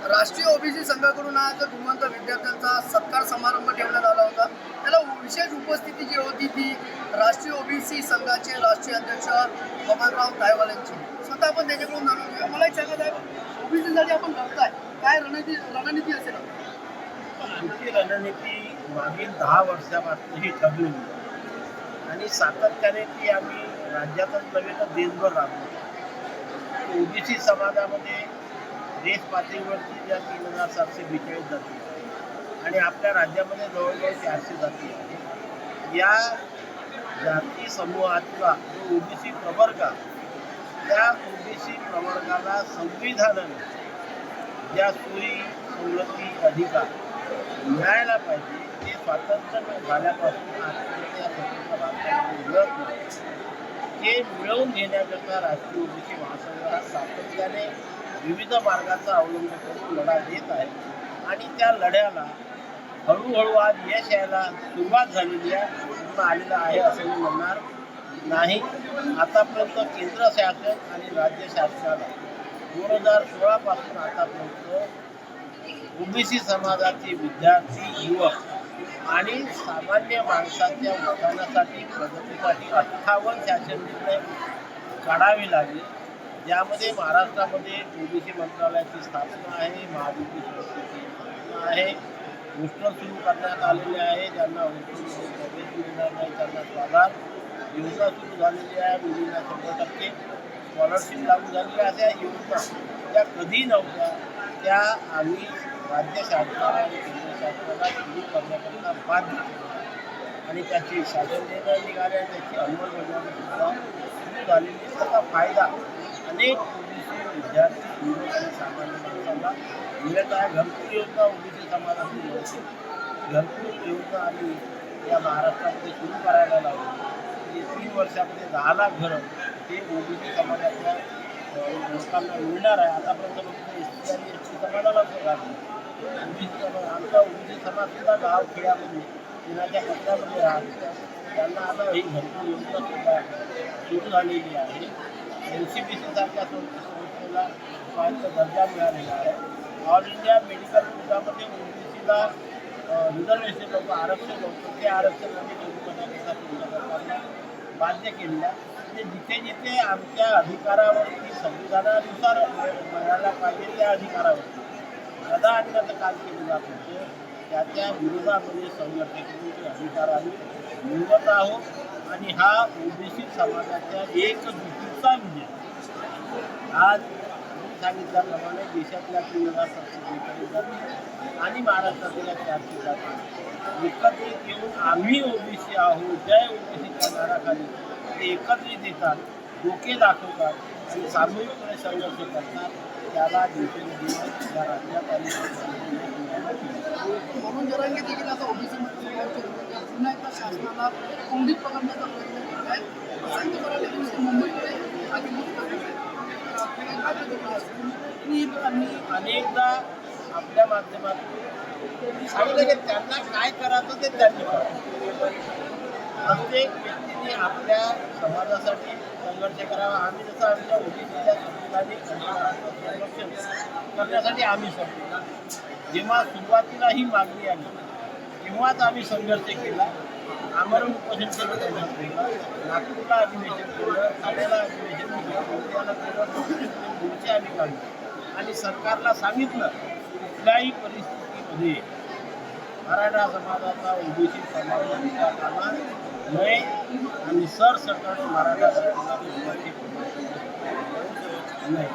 राष्ट्रीय ओबीसी संघाकडून आज गुणवंत विद्यार्थ्यांचा सत्कार समारंभ ठेवण्यात आला होता. त्याला विशेष उपस्थिती जी होती ती राष्ट्रीय ओबीसी संघाचे राष्ट्रीय अध्यक्ष बबनराव तायवाल यांची. स्वतः आपण त्याच्याकडून जाणून घेऊया. मला एक सांगा साहेब, ओबीसीसाठी आपण लढताय, काय रणनीती असेल? आमची रणनीती मागील 10 वर्षापासून ही ठरली आणि सातत्याने ती आम्ही राज्यातच नव्हे तर देशभर राबवतो. ओबीसी समाजामध्ये देश पातळीवरती ज्या 3742 जाती आणि आपल्या राज्यामध्ये जवळजवळ 400 जाती आहेत. या जाती समूहातला जो ओबीसी प्रवर्ग, त्या ओबीसी प्रवर्गाला संविधानाने ज्या सोयी सवलती अधिकार मिळायला पाहिजे ते स्वातंत्र्य झाल्यापासून आजपर्यंत या स्वतंत्र भारतामध्ये मिळत नाही. ते मिळवून घेण्याकरता राष्ट्रीय ओबीसी महासंघ हा सातत्याने विविध मार्गाचा अवलंब करून लढा देत आहे आणि त्या लढ्याला हळूहळू आज यश यायला सुरुवात झालेली आहे, पूर्ण आलेलं आहे असं मी म्हणणार नाही. आतापर्यंत केंद्र शासन आणि राज्य शासनाला 2016 पासून आतापर्यंत ओबीसी समाजाचे विद्यार्थी, युवक आणि सामान्य माणसाच्या उत्थानासाठी प्रगतीसाठी 58 शासन निर्णय काढावे लागले. ज्यामध्ये महाराष्ट्रामध्ये ओबीसी मंत्रालयाची स्थापना आहे, महायुती संस्थेची स्थापना आहे, हॉस्टेल सुरू करण्यात आलेले आहे, ज्यांना हॉस्टेलमध्ये प्रवेश मिळणार नाही त्यांना स्वाधार योजना सुरू झालेली आहे, मुलींना 100% स्कॉलरशिप लागू झालेली आहे. अशा योजना ज्या कधी नव्हत्या त्या आम्ही राज्य शासनाला आणि केंद्र शासनाला सुरू करण्याकरता बाध्य केलं आणि त्याची शासन निर्णय निघाले, त्याची अंमलबजावणी सुद्धा सुरू झालेली. त्याचा फायदा अनेक ओबीसी विद्यार्थी, युवक आणि सामान्य माणसांना मिळत आहे. घरकुल योजना ओबीसी समाजाची मिळते. घरकुल योजना आम्ही या महाराष्ट्रामध्ये सुरू करायला लावली. 3 वर्षामध्ये 10 लाख घरं हे ओबीसी समाजाच्या लोकांना मिळणार आहे. आतापर्यंत फक्त एसटी आणि एसटी समाजाला लागले. आमचा ओबीसी समाजसुद्धा गाव खेड्यामध्ये पुण्याच्या पत्रामध्ये राहतो. त्यांना आता ही घरकुल योजना सुद्धा सुरू झालेली आहे. NCPC सारख्या संस्थेला स्वायत्त दर्जा मिळालेला आहे. ऑल इंडिया मेडिकल कोटामध्ये ओबीसीला रिझर्वेशन होतं, आरक्षण होतं. ते आरक्षण आम्ही सुरू करण्याकरता केंद्र सरकारला बाध्य केलेलं आहे. म्हणजे जिथे जिथे आमच्या अधिकारावरती संविधानानुसार मिळायला पाहिजे त्या अधिकारावरती गदा आणण्याचं काम केलं जात होतं, त्याच्या विरोधामध्ये संघर्ष करून ते अधिकार आम्ही मिळवत आहोत आणि हा ओबीसी समाजाच्या एकजुटीचा विजय. आज सांगितल्याप्रमाणे देशातल्या 3742 जाती आणि महाराष्ट्रातल्या 400 जाती एकत्रित येऊन आम्ही ओबीसी आहोत, जय ओबीसीच्या नाराखाली ते एकत्रित येतात, डोके दाखवतात आणि सामूहिकपणे संघर्ष करतात. त्याला दिवसेंदिवस या राज्यात आणि म्हणून जरांगे देखील आता ओबीसी पुन्हा एकदा शासनाला कोंडीत पकडण्याचा प्रयत्न करत आहेत. मुंबईमध्ये मी अनेकदा आपल्या माध्यमातून सांगितलं की त्यांना काय करायचं ते त्यांनी करावं. प्रत्येक व्यक्तीने आपल्या समाजासाठी संघर्ष करावा. आम्ही जसं आमच्या ओबीसीच्या संविधानिक अधिकाराचं संरक्षण करण्यासाठी आम्ही करतो. जेव्हा सुरुवातीला ही मागणी आली तेव्हाच आम्ही संघर्ष केला. आमरण उपोषण केलं, नागपूरला अधिवेशन केलं, ठाण्याला अधिवेशन केलं, गोंदियाला केलं, मोर्चे आम्ही काढले आणि सरकारला सांगितलं कुठल्याही परिस्थितीमध्ये मराठा समाजाचा ओबीसी समाजाचा विचार कामा नये आणि सरसकट मराठा समाजाला नाही.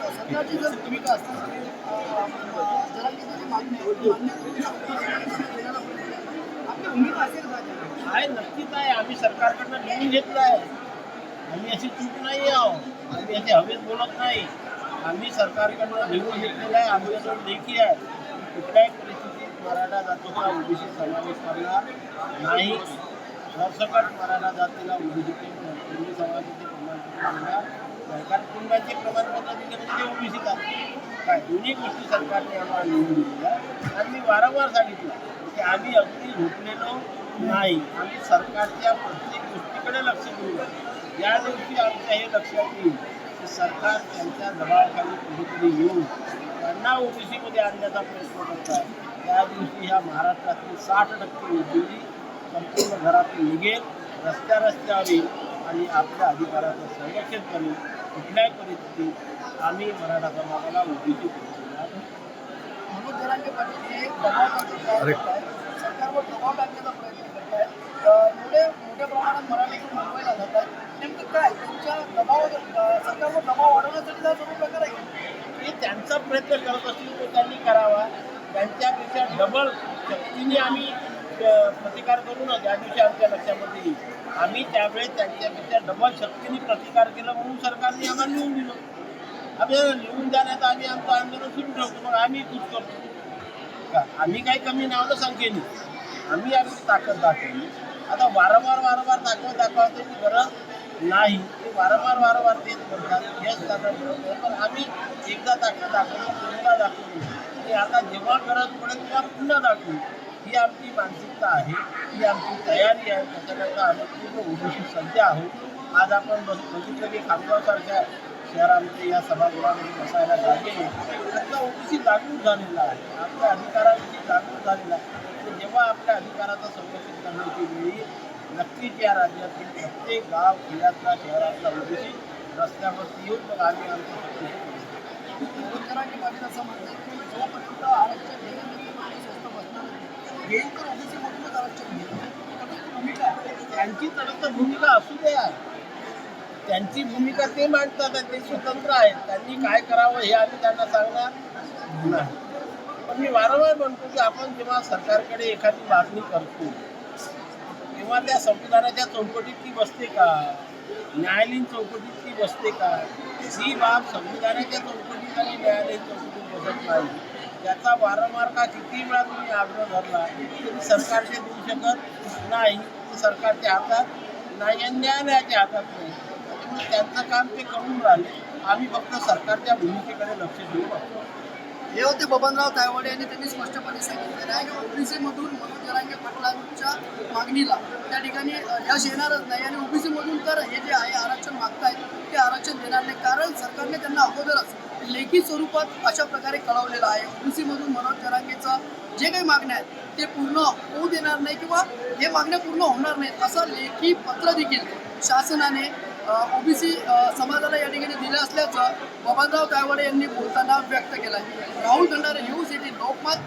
सरकारची जर भूमिका असते आहे, नक्कीच आहे. आम्ही सरकारकडनं लिहून घेतलं आहे. आम्ही अशी चूक नाही आहोत, आम्ही असे हवेत बोलत नाही. आम्ही सरकारकडनं लिहून घेतलेलं आहे. आमच्याजवळ लेखी आहे. कुठल्याही परिस्थितीत मराठा जातीचा ओबीसी समावेश करणार नाही. सरसकट मराठा जातीला ओबीसी समाजाचे प्रमाणपत्र मिळणार. सरकार कुटुंबाचे प्रमाणपत्र दिले म्हणजे ते ओबीसी काय दोन्ही गोष्टी सरकारने आम्हाला लिहून दिलेल्या आणि मी वारंवार सांगितलं की आम्ही अगदी झोपलेलो नाही. आम्ही सरकारच्या प्रत्येक गोष्टीकडे लक्ष देऊ. ज्या दिवशी आमच्या हे लक्षात येईल की सरकार त्यांच्या दबावाखाली कुठेतरी येऊन पुन्हा ओबीसी मध्ये आणण्याचा प्रयत्न करताय, त्या दिवशी ह्या महाराष्ट्रातील 60% ओबीसी संपूर्ण घरातून निघेल, रस्त्यावर येईल आणि आपल्या अधिकाराचं संरक्षण करेल. कुठल्याही परिस्थितीत आम्ही मराठा समाजाला ओबीसी मनोज जरांगे पाटील हे दबाव टाकण्याचा प्रयत्न करतायत, सरकारवर दबाव टाकण्याचा प्रयत्न करतायत. एवढे मोठ्या प्रमाणात मराठीतून मुंबईला जात आहेत, नेमकं काय त्यांच्या दबाव सरकारवर दबाव वाढवण्यासाठी हा सर्व प्रकार आहे? हे त्यांचा प्रयत्न करत असतील तो त्यांनी करावा. त्यांच्यापेक्षा डबल शक्तीने आम्ही प्रतिकार करू ना. ज्या दिवशी आमच्या लक्षामध्ये येईल आम्ही त्यावेळेस त्यांच्यापेक्षा डबल शक्तीने प्रतिकार केला म्हणून सरकारने आम्हाला लिहून दिलं. आम्ही लिहून देण्यात आम्ही आमचं आंदोलन सुरू ठेवतो. मग आम्ही कुछ करतो का? आम्ही काही कमी नावलं संख्येने आम्ही आमची ताकद दाखवली. आता वारंवार ताकद दाखवायची गरज नाही. ते वारंवार तेच करतात, हेच ताकद. पण आम्ही एकदा ताकद दाखवली, पुन्हा दाखवली आणि आता जेव्हा गरज पडेल तेव्हा पुन्हा दाखवू. ही आमची मानसिकता आहे, ही आमची तयारी आहे. त्याच्याकरता आम्ही पूर्ण ओबीसी सज्ज आहोत. आज आपण बघितलं की खामगावसारख्या शहरामध्ये या सभागृहामध्ये बसायला जागे आता ओबीसी जागृत झालेला आहे, आपल्या अधिकारांची जागृत झालेला आहे. आणि जेव्हा आपल्या अधिकाराचं संरक्षण करण्याची वेळी नक्कीच या राज्यातील प्रत्येक गाव खेड्यातला शहरातला ओबीसी रस्त्यावरती येऊन मग आम्ही आमचं मनोज जरांगे पाटील असं म्हणतात की जोपर्यंत आरक्षण घेणं स्वस्त बसणार नाही, घेईल तर ओबीसी मधूनच आरक्षण घेईल. त्यांची भूमिका आहे. त्यांची तर भूमिका असू द्या. त्यांची भूमिका ते मांडतात, ते स्वतंत्र आहेत. त्यांनी काय करावं हे आम्ही त्यांना सांगणार नाही. पण मी वारंवार म्हणतो की आपण जेव्हा सरकारकडे एखादी मागणी करतो तेव्हा त्या संविधानाच्या चौकटीत ती बसते का, न्यायालयीन चौकटीत ती बसते का? ही बाब संविधानाच्या चौकटीत आणि न्यायालयीन चौकटीत बसत नाही. त्याचा वारंवार का किती वेळा तुम्ही आग्रह धरला तरी सरकारचे देऊ शकत नाही. सरकारच्या हातात नाही आणि न्यायालयाच्या हातात नाही. त्यामुळे त्यांचं काम ते करून राहिले. आम्ही फक्त सरकारच्या भूमिकेकडे लक्ष देऊ शकतो. हे होते बबनराव तायवाडे यांनी त्यांनी स्पष्टपणे सांगितलेलं आहे की ओबीसीमधून मनोज जरांगे पाटलांच्या मागणीला त्या ठिकाणी यश येणारच नाही आणि ओबीसीमधून तर हे जे आहे आरक्षण मागतायत ते आरक्षण देणार नाही, कारण सरकारने त्यांना अगोदरच लेखी स्वरूपात अशा प्रकारे कळवलेलं आहे. ओबीसीमधून मनोज जरांगेचं जे काही मागण्या आहेत ते पूर्ण होऊ देणार नाही किंवा हे मागण्या पूर्ण होणार नाहीत असं लेखी पत्र देखील शासनाने ओबीसी समाजाला या ठिकाणी दिलं असल्याचं बबनराव तायवाडे यांनी बोलताना व्यक्त केलं आहे. राहुल खंडारे, न्यूज 18 लोकमत,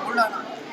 बुलढाणा.